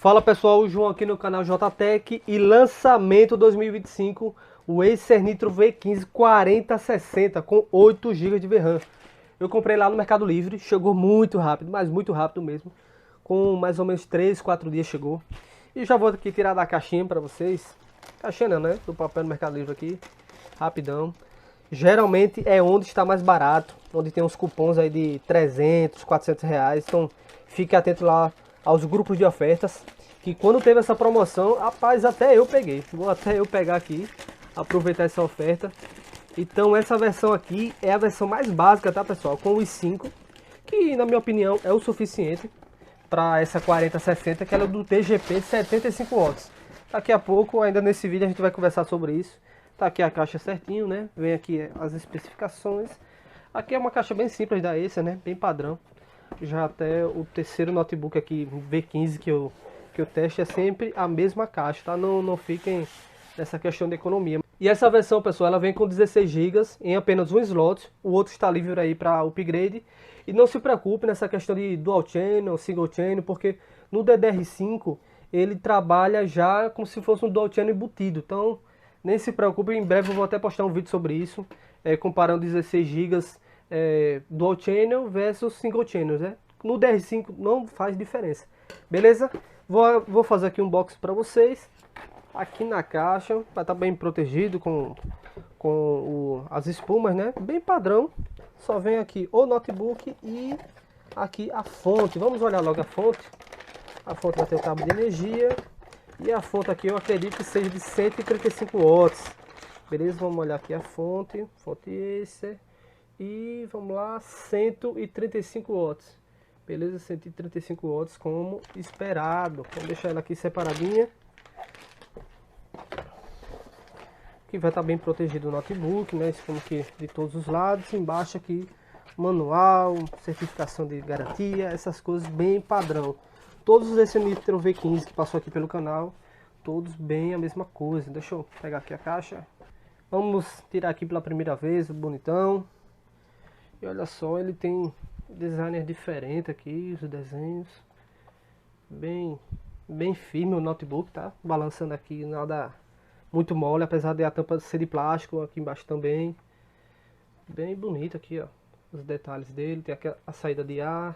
Fala pessoal, o João aqui no canal JTech e lançamento 2025, o Acer Nitro V15 4060 com 8 GB de VRAM. Eu comprei lá no Mercado Livre, chegou muito rápido, mas muito rápido mesmo. Com mais ou menos 3, 4 dias chegou. E já vou aqui tirar da caixinha para vocês. Caixinha não, né? Do papel do Mercado Livre aqui, rapidão. Geralmente é onde está mais barato, onde tem uns cupons aí de 300, 400 reais. Então fique atento lá aos grupos de ofertas, que quando teve essa promoção, rapaz, até eu peguei. Vou até eu pegar aqui, aproveitar essa oferta. Então essa versão aqui é a versão mais básica, tá pessoal? Com o i5, que na minha opinião é o suficiente para essa 4060, que ela é do TGP 75 watts. Daqui a pouco, ainda nesse vídeo, a gente vai conversar sobre isso. Tá aqui a caixa certinho, né? Vem aqui as especificações. Aqui é uma caixa bem simples da Acer, né? Bem padrão. Já até o terceiro notebook aqui, V15, que eu testo, é sempre a mesma caixa, tá? Não fiquem nessa questão de economia. E essa versão, pessoal, ela vem com 16 GB em apenas um slot. O outro está livre aí para upgrade. E não se preocupe nessa questão de dual channel, single channel, porque no DDR5 ele trabalha já como se fosse um dual channel embutido. Então, nem se preocupe, em breve eu vou até postar um vídeo sobre isso, comparando 16 GB dual channel versus single channel, né? No DR5 não faz diferença, beleza? Vou fazer aqui um unboxing para vocês. Aqui na caixa vai estar bem protegido com as espumas, né? Bem padrão. Só vem aqui o notebook e aqui a fonte. Vamos olhar logo a fonte. A fonte vai ter o cabo de energia. E a fonte aqui eu acredito que seja de 135 watts. Beleza? Vamos olhar aqui a fonte. Fonte Acer. E vamos lá, 135 watts. Beleza? 135 watts como esperado. Vamos deixar ela aqui separadinha. Que vai estar bem protegido o notebook, né? Como que de todos os lados. Embaixo aqui, manual, certificação de garantia, essas coisas bem padrão. Todos esse Nitro V15 que passou aqui pelo canal, todos bem a mesma coisa. Deixa eu pegar aqui a caixa. Vamos tirar aqui pela primeira vez o bonitão. E olha só, ele tem designer diferente aqui, os desenhos. Bem firme o notebook, tá? Balançando aqui, nada muito mole, apesar de a tampa ser de plástico, aqui embaixo também. Bem bonito aqui, ó, os detalhes dele. Tem aqui a saída de ar,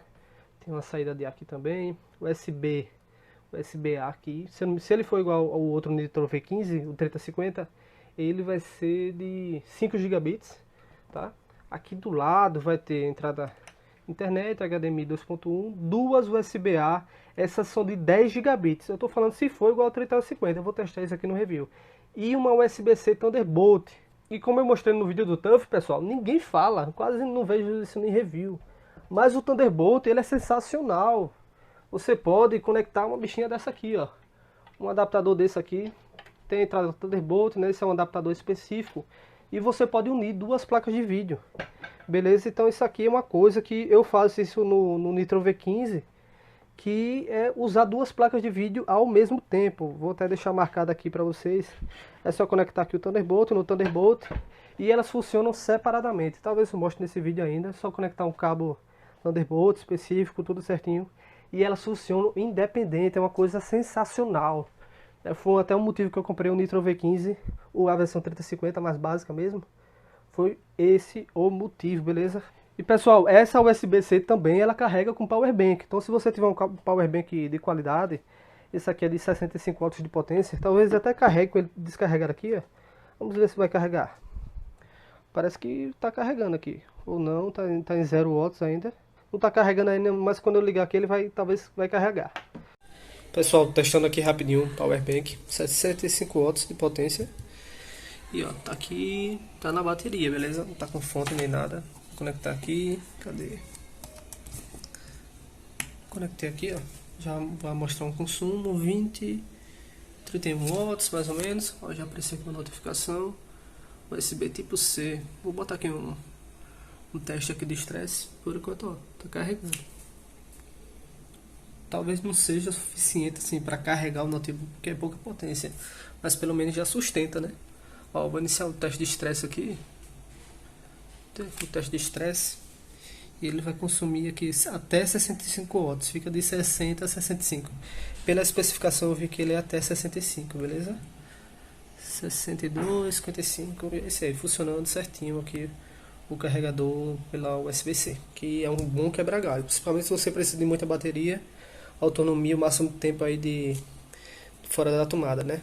tem uma saída de ar aqui também. USB-A aqui. Se ele for igual ao outro Nitro V15, o 3050, ele vai ser de 5 gigabits, tá? Aqui do lado vai ter entrada internet, HDMI 2.1, duas USB-A, essas são de 10 gigabits. Eu tô falando se for igual ao 3050, eu vou testar isso aqui no review. E uma USB-C Thunderbolt. E como eu mostrei no vídeo do TUF, pessoal, ninguém fala, quase não vejo isso em review. Mas o Thunderbolt, ele é sensacional. Você pode conectar uma bichinha dessa aqui, ó. Um adaptador desse aqui. Tem entrada Thunderbolt, né? Esse é um adaptador específico. E você pode unir duas placas de vídeo. Beleza? Então isso aqui é uma coisa que eu faço isso no Nitro V15. Que é usar duas placas de vídeo ao mesmo tempo. Vou até deixar marcado aqui para vocês. É só conectar aqui o Thunderbolt no Thunderbolt. E elas funcionam separadamente. Talvez eu mostre nesse vídeo ainda. É só conectar um cabo Thunderbolt específico, tudo certinho. E elas funcionam independente. É uma coisa sensacional. Foi até um motivo que eu comprei o Nitro V15, ou a versão 3050 mais básica mesmo. Foi esse o motivo, beleza? E pessoal, essa USB-C também ela carrega com Power Bank. Então se você tiver um Power Bank de qualidade, esse aqui é de 65 watts de potência, talvez até carregue com ele descarregar aqui, ó. Vamos ver se vai carregar. Parece que está carregando aqui. Ou não, tá em 0 watts ainda. Não está carregando ainda, mas quando eu ligar aqui ele talvez vai carregar. Pessoal, testando aqui rapidinho o Power Bank, 65 watts de potência. E ó, tá aqui, tá na bateria, beleza? Não tá com fonte nem nada. Vou conectar aqui, cadê? Conectei aqui, ó. Já vai mostrar um consumo, 31 watts mais ou menos. Ó, já apareceu aqui uma notificação. USB tipo C. Vou botar aqui um teste aqui de estresse. Por enquanto, ó, tá carregando. Talvez não seja suficiente assim para carregar o notebook, porque é pouca potência, mas pelo menos já sustenta, né? Ó, vou iniciar o teste de estresse aqui. Tem aqui o teste de estresse. E ele vai consumir aqui até 65 watts, fica de 60 a 65. Pela especificação eu vi que ele é até 65, beleza? 62, 55, esse aí, funcionando certinho aqui o carregador pela USB-C, que é um bom quebra-galho, principalmente se você precisa de muita bateria, autonomia, o máximo de tempo aí de fora da tomada, né?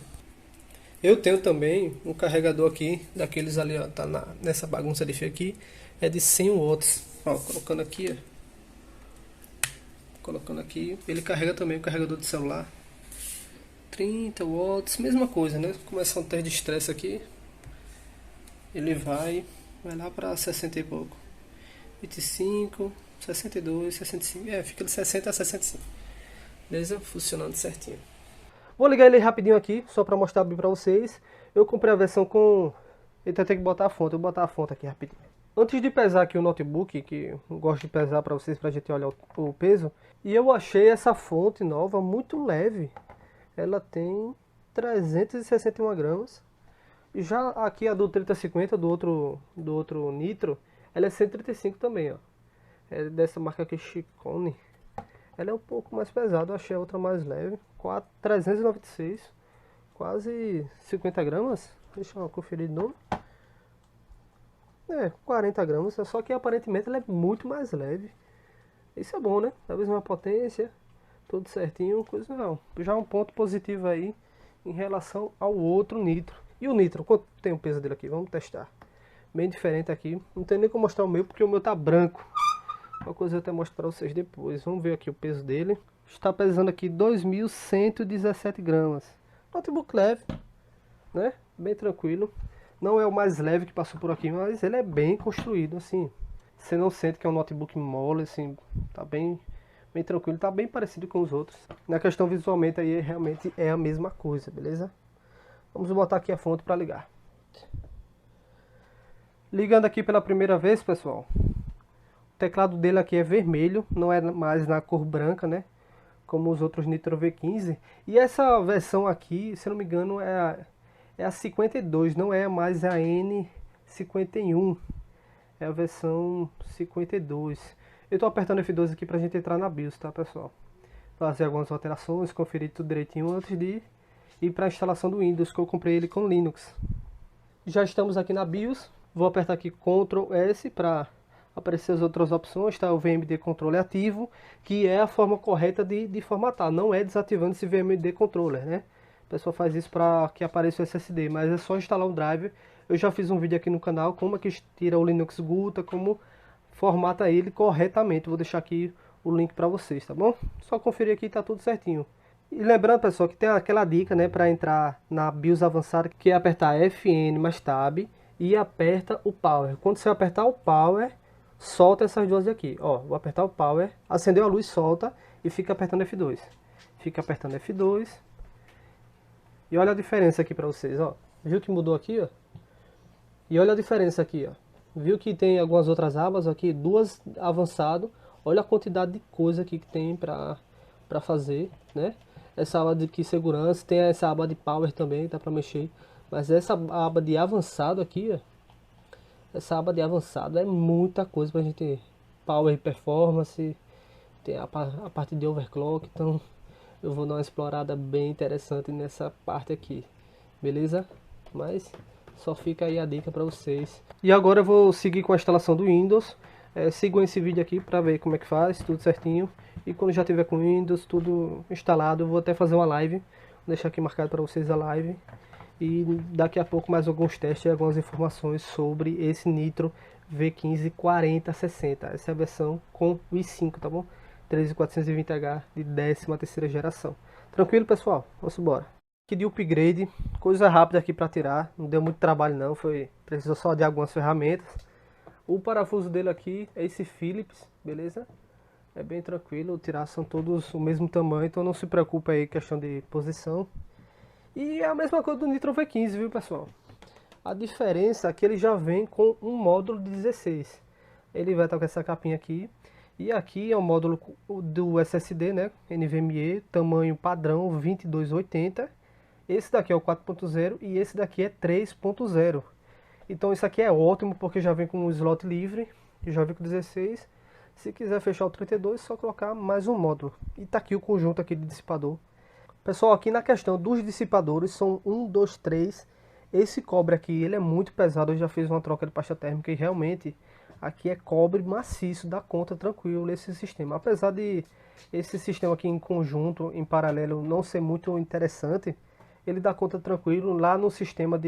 Eu tenho também um carregador aqui, daqueles ali, ó, tá nessa bagunça de fio aqui, é de 100 watts, ó, colocando aqui, ele carrega também o carregador de celular, 30 watts, mesma coisa, né? Começa um teste de estresse aqui, ele vai lá para 60 e pouco, 25, 62, 65, fica de 60 a 65, beleza? Funcionando certinho. Vou ligar ele rapidinho aqui, só para mostrar bem para vocês. Eu comprei a versão com... Eita, tem que botar a fonte, eu vou botar a fonte aqui rapidinho. Antes de pesar aqui o notebook, que eu gosto de pesar para vocês, pra gente olhar o peso, e eu achei essa fonte nova muito leve. Ela tem 361 gramas. Já aqui a do 3050 do outro Nitro, ela é 135 também, ó. É dessa marca aqui, Chicone. Ela é um pouco mais pesada, eu achei a outra mais leve. 396, quase 50 gramas. Deixa eu conferir de novo. 40 gramas, só que aparentemente ela é muito mais leve. Isso é bom, né? Talvez uma potência, tudo certinho, coisa não. Já um ponto positivo aí em relação ao outro Nitro. E o Nitro, quanto tem o peso dele aqui? Vamos testar. Bem diferente aqui. Não tem nem como mostrar o meu, porque o meu tá branco. Uma coisa eu até mostro para vocês depois. Vamos ver aqui o peso dele. Está pesando aqui 2.117 gramas. Notebook leve, né? Bem tranquilo. Não é o mais leve que passou por aqui, mas ele é bem construído, assim. Você não sente que é um notebook mole, assim. Tá bem tranquilo. Tá bem parecido com os outros. Na questão visualmente aí, realmente é a mesma coisa, beleza? Vamos botar aqui a fonte para ligar. Ligando aqui pela primeira vez, pessoal. O teclado dele aqui é vermelho, não é mais na cor branca, né? Como os outros Nitro V15. E essa versão aqui, se não me engano, é a 52, não é mais a N51. É a versão 52. Eu estou apertando F12 aqui pra gente entrar na BIOS, tá, pessoal? Fazer algumas alterações, conferir tudo direitinho antes de ir para a instalação do Windows, que eu comprei ele com Linux. Já estamos aqui na BIOS. Vou apertar aqui Ctrl S para aparecer as outras opções, tá? O VMD Controller ativo, que é a forma correta de formatar, não é desativando esse VMD Controller, né? O pessoal faz isso para que apareça o SSD, mas é só instalar um driver. Eu já fiz um vídeo aqui no canal, como é que tira o Linux Guta, como formata ele corretamente. Vou deixar aqui o link para vocês, tá bom? Só conferir aqui, tá tudo certinho. E lembrando, pessoal, que tem aquela dica, né, para entrar na BIOS avançada, que é apertar FN mais Tab e aperta o Power. Quando você apertar o Power, solta essas duas aqui, ó. Vou apertar o Power, acendeu a luz, solta e fica apertando F2. Fica apertando F2. E olha a diferença aqui pra vocês, ó. Viu que mudou aqui, ó? E olha a diferença aqui, ó. Viu que tem algumas outras abas aqui, duas avançado. Olha a quantidade de coisa aqui que tem pra fazer, né? Essa aba de segurança, tem essa aba de Power também, dá pra mexer. Mas essa aba de avançado aqui, ó. Essa aba de avançado é muita coisa pra gente. Power e performance, tem a parte de overclock, então eu vou dar uma explorada bem interessante nessa parte aqui, beleza? Mas só fica aí a dica para vocês. E agora eu vou seguir com a instalação do Windows. Sigam esse vídeo aqui para ver como é que faz, tudo certinho. E quando já tiver com o Windows tudo instalado, eu vou até fazer uma live. Vou deixar aqui marcado para vocês a live. E daqui a pouco mais alguns testes e algumas informações sobre esse Nitro V15 4060. Essa é a versão com o i5, tá bom? 13420H de 13ª geração. Tranquilo, pessoal? Vamos embora. Aqui de upgrade, coisa rápida aqui para tirar, não deu muito trabalho não, precisou só de algumas ferramentas. O parafuso dele aqui é esse Phillips, beleza? É bem tranquilo, tirar são todos o mesmo tamanho, então não se preocupe aí questão de posição. E é a mesma coisa do Nitro V15, viu, pessoal? A diferença é que ele já vem com um módulo de 16. Ele vai estar com essa capinha aqui. E aqui é o módulo do SSD, né? NVMe, tamanho padrão 2280. Esse daqui é o 4.0 e esse daqui é 3.0. Então isso aqui é ótimo porque já vem com um slot livre. Já vem com 16. Se quiser fechar o 32, é só colocar mais um módulo. E tá aqui o conjunto aqui de dissipador. Pessoal, aqui na questão dos dissipadores, são 1, 2, 3. Esse cobre aqui, ele é muito pesado, eu já fiz uma troca de pasta térmica e realmente aqui é cobre maciço, dá conta tranquilo nesse sistema. Apesar de esse sistema aqui em conjunto, em paralelo, não ser muito interessante, ele dá conta tranquilo. Lá no sistema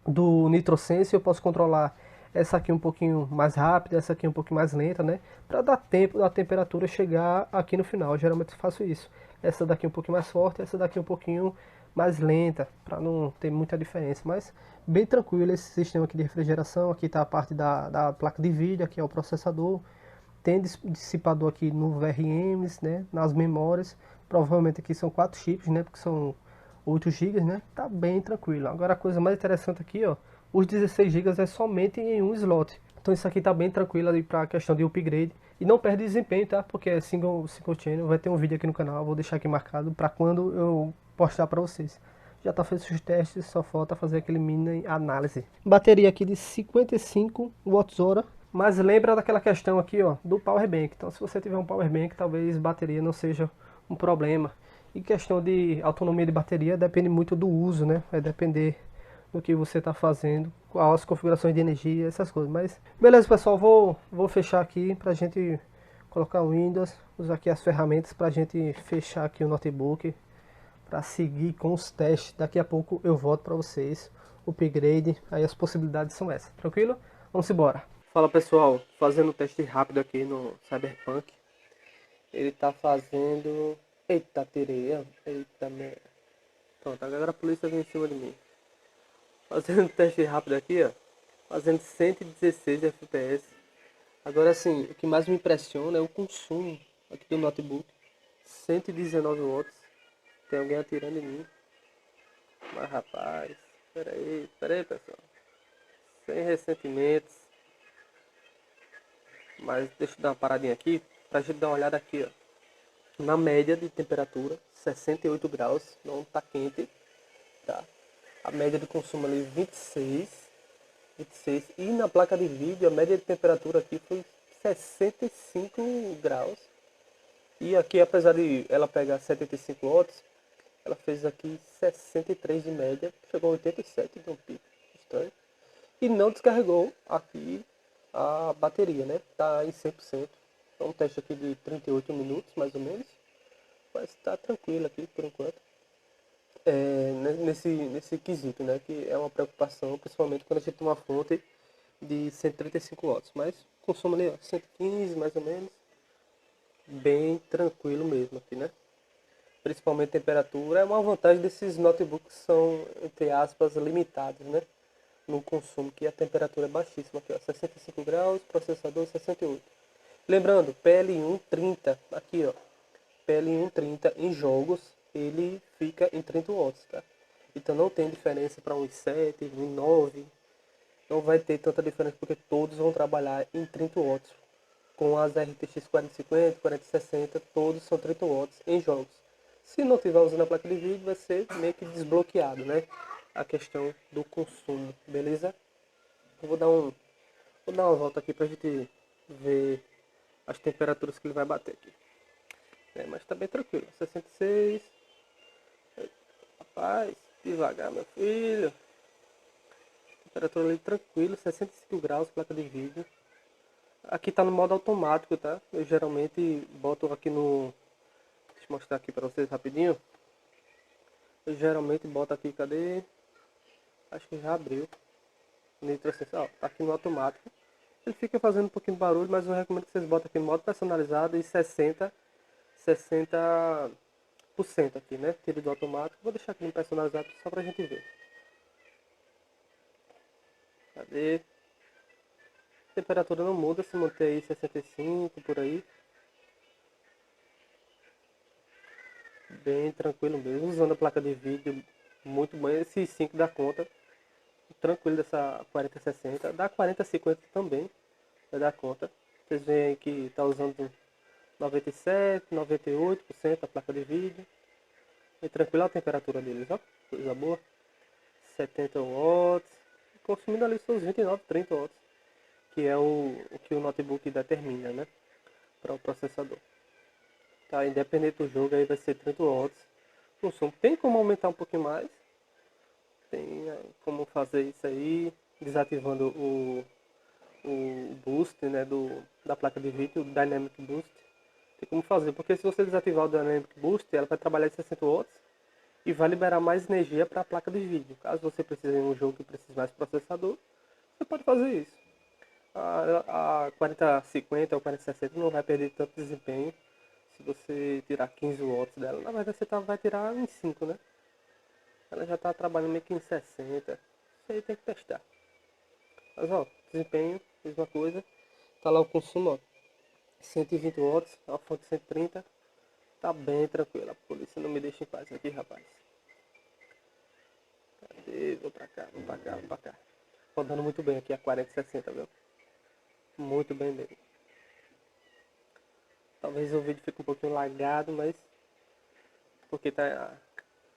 do NitroSense eu posso controlar essa aqui um pouquinho mais rápida, essa aqui um pouquinho mais lenta, né? Para dar tempo da temperatura chegar aqui no final. Eu geralmente faço isso. Essa daqui um pouquinho mais forte, essa daqui um pouquinho mais lenta, para não ter muita diferença. Mas bem tranquilo esse sistema aqui de refrigeração. Aqui está a parte da placa de vídeo, aqui é o processador. Tem dissipador aqui no VRMs, né? Nas memórias. Provavelmente aqui são 4 chips, né? Porque são 8 GB, né? Tá bem tranquilo. Agora a coisa mais interessante aqui, ó, os 16 GB é somente em um slot. Então isso aqui tá bem tranquilo ali para a questão de upgrade. E não perde desempenho, tá? Porque é single channel. Vai ter um vídeo aqui no canal, vou deixar aqui marcado para quando eu postar para vocês. Já tá feito os testes, só falta fazer aquele mini análise. Bateria aqui de 55 Wh. Mas lembra daquela questão aqui, ó, do power bank. Então se você tiver um power bank, talvez bateria não seja um problema. E questão de autonomia de bateria depende muito do uso, né? Vai depender do que você está fazendo, quais as configurações de energia, essas coisas. Mas beleza, pessoal, vou fechar aqui para a gente colocar o Windows, usar aqui as ferramentas para a gente fechar aqui o notebook, para seguir com os testes. Daqui a pouco eu volto para vocês o upgrade, aí as possibilidades são essas, tranquilo? Vamos embora. Fala pessoal, fazendo um teste rápido aqui no Cyberpunk. Ele tá fazendo... Eita tereia, eita merda. Pronto, agora a polícia vem em cima de mim. Fazendo um teste rápido aqui, ó. Fazendo 116 FPS. Agora sim, o que mais me impressiona é o consumo aqui do notebook. 119 watts. Tem alguém atirando em mim. Mas rapaz, pera aí pessoal. Sem ressentimentos. Mas deixa eu dar uma paradinha aqui pra gente dar uma olhada aqui, ó. Na média de temperatura, 68 graus, não tá quente, tá? A média de consumo ali 26. E na placa de vídeo a média de temperatura aqui foi 65 graus. E aqui, apesar de ela pegar 75 watts, ela fez aqui 63 de média, chegou a 87 de um pico, estranho. E não descarregou aqui a bateria, né? Tá em 100%. É um teste aqui de 38 minutos, mais ou menos. Mas tá tranquilo aqui, por enquanto. Nesse quesito, né? Que é uma preocupação, principalmente quando a gente tem uma fonte de 135 watts. Mas consumo ali, ó, 115 mais ou menos. Bem tranquilo mesmo aqui, né? Principalmente temperatura. É uma vantagem desses notebooks que são, entre aspas, limitados, né? No consumo, que a temperatura é baixíssima aqui, ó, 65 graus, processador 68. Lembrando, PL1 30, aqui ó, PL1 30 em jogos, ele fica em 30 watts, tá? Então não tem diferença para um i7, um i9, não vai ter tanta diferença porque todos vão trabalhar em 30 watts. Com as RTX 4050, 4060, todos são 30 watts em jogos. Se não tiver usando a placa de vídeo, vai ser meio que desbloqueado, né? A questão do consumo, beleza? Eu vou dar uma volta aqui pra gente ver as temperaturas que ele vai bater aqui. Mas tá bem tranquilo, 66. Rapaz, devagar meu filho. Temperatura ali tranquilo, 65 graus, placa de vídeo. Aqui tá no modo automático, tá? Eu geralmente boto aqui no... Deixa eu mostrar aqui pra vocês rapidinho. Eu geralmente boto aqui, cadê? Acho que já abriu. Nitrossensor, ó, tá aqui no automático. Ele fica fazendo um pouquinho de barulho, mas eu recomendo que vocês botem aqui no modo personalizado e 60% aqui, né? Tiro do automático. Vou deixar aqui no personalizado só pra gente ver. Cadê? A temperatura não muda, se manter aí 65 por aí. Bem tranquilo mesmo, usando a placa de vídeo muito bem. Esse 5 dá conta. Tranquilo dessa 4060. Da 4050 também vai dar conta. Vocês veem aí que tá usando 97, 98% a placa de vídeo. E tranquilo a temperatura deles, ó. Coisa boa. 70 watts. Consumindo ali seus 29, 30 watts. Que é o que o notebook determina, né? para o processador. Tá, independente do jogo, aí vai ser 30 watts. Consumo. Tem como aumentar um pouquinho mais. Tem como fazer isso aí, desativando o boost, né, da placa de vídeo, o Dynamic Boost. Tem como fazer, porque se você desativar o Dynamic Boost, ela vai trabalhar em 60 watts e vai liberar mais energia para a placa de vídeo. Caso você precise de um jogo que precise mais processador, você pode fazer isso. A 4050 ou 4060 não vai perder tanto desempenho se você tirar 15 watts dela. Na verdade você vai tirar em 5, né? Ela já está trabalhando meio que em 60. Isso aí tem que testar. Mas ó, desempenho, mesma coisa. Tá lá o consumo, ó. 120 watts, a fonte 130. Tá bem tranquila. A polícia não me deixa em paz aqui, rapaz. Cadê? Vou pra cá, vou pra cá, vou pra cá. Rodando muito bem aqui a 4060, viu? Muito bem mesmo. Talvez o vídeo fique um pouquinho lagado, mas... porque tá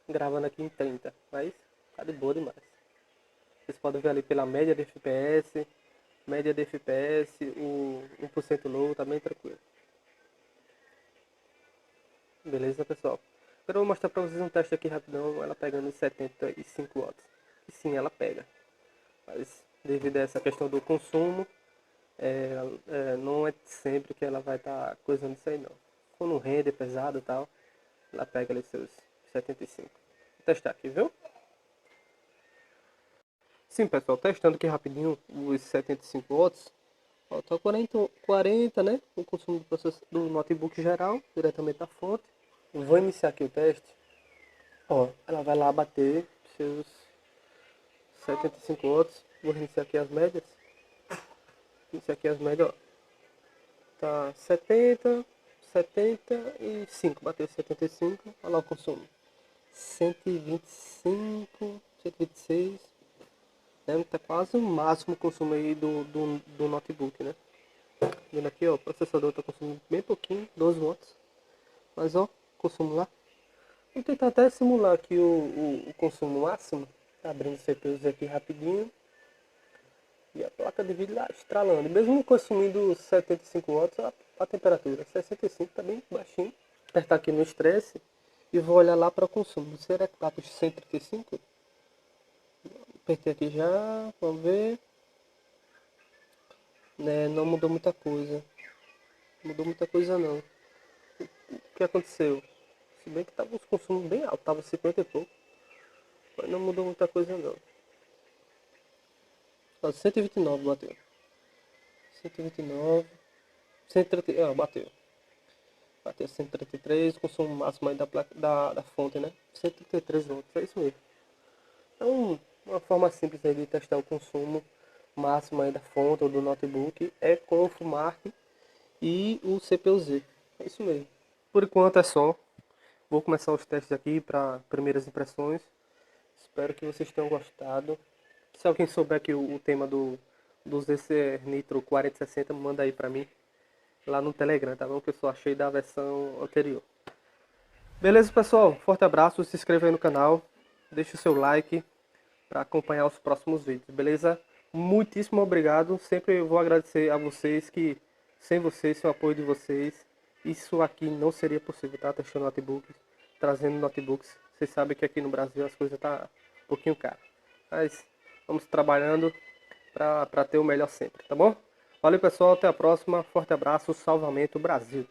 gravando aqui em 30. Mas tá de boa demais. Vocês podem ver ali pela média de FPS. Média de FPS, o 1% low, tá bem tranquilo. Beleza, pessoal? Agora eu vou mostrar pra vocês um teste aqui rapidão, ela pegando em 75 watts. E sim, ela pega. Mas devido a essa questão do consumo, não é sempre que ela vai estar coisando isso aí não. Quando rende, é pesado e tal, ela pega ali seus 75. Vou testar aqui, viu? Sim, pessoal, testando aqui rapidinho os 75 watts. Ó, tá 40, né? O consumo do notebook geral, diretamente da fonte. Vou iniciar aqui o teste. Ó, ela vai lá bater seus 75 watts. Vou iniciar aqui as médias. Iniciar aqui as médias, ó. Tá 70, 75. Bateu 75. Olha lá o consumo. 125, 126. Né? Tá quase o máximo consumo aí do notebook, né? Vendo aqui, ó, o processador tá consumindo bem pouquinho, 12 watts. Mas ó, consumo lá. Vou tentar até simular aqui o consumo máximo. Tá abrindo o CPU aqui rapidinho. E a placa de vídeo lá estralando. Mesmo consumindo 75 watts, a temperatura 65 tá bem baixinho. Vou apertar aqui no estresse e vou olhar lá para o consumo. Será que tá para 135? Apertei aqui já, vamos ver. Né, não mudou muita coisa. Não mudou muita coisa não. O que aconteceu? Se bem que tava os consumos bem altos, tava 50 e pouco. Mas não mudou muita coisa não. Ó, 129 bateu. 129. 130, bateu. Bateu 133, consumo máximo aí da fonte, né? 133 volts, é isso mesmo. Então, uma forma simples aí de testar o consumo máximo aí da fonte ou do notebook é com o Fumark e o CPU-Z. É isso mesmo. Por enquanto é só. Vou começar os testes aqui para primeiras impressões. Espero que vocês tenham gostado. Se alguém souber aqui o tema do ZC Nitro 4060, manda aí pra mim lá no Telegram, tá bom? Que eu só achei da versão anterior. Beleza, pessoal? Forte abraço, se inscreva aí no canal, deixe o seu like para acompanhar os próximos vídeos, beleza? Muitíssimo obrigado, sempre vou agradecer a vocês que sem vocês, sem o apoio de vocês, isso aqui não seria possível, tá? Testando notebooks, trazendo notebooks. Vocês sabem que aqui no Brasil as coisas tá um pouquinho caras, mas vamos trabalhando para ter o melhor sempre, tá bom? Valeu, pessoal, até a próxima, forte abraço, salvamento Brasil!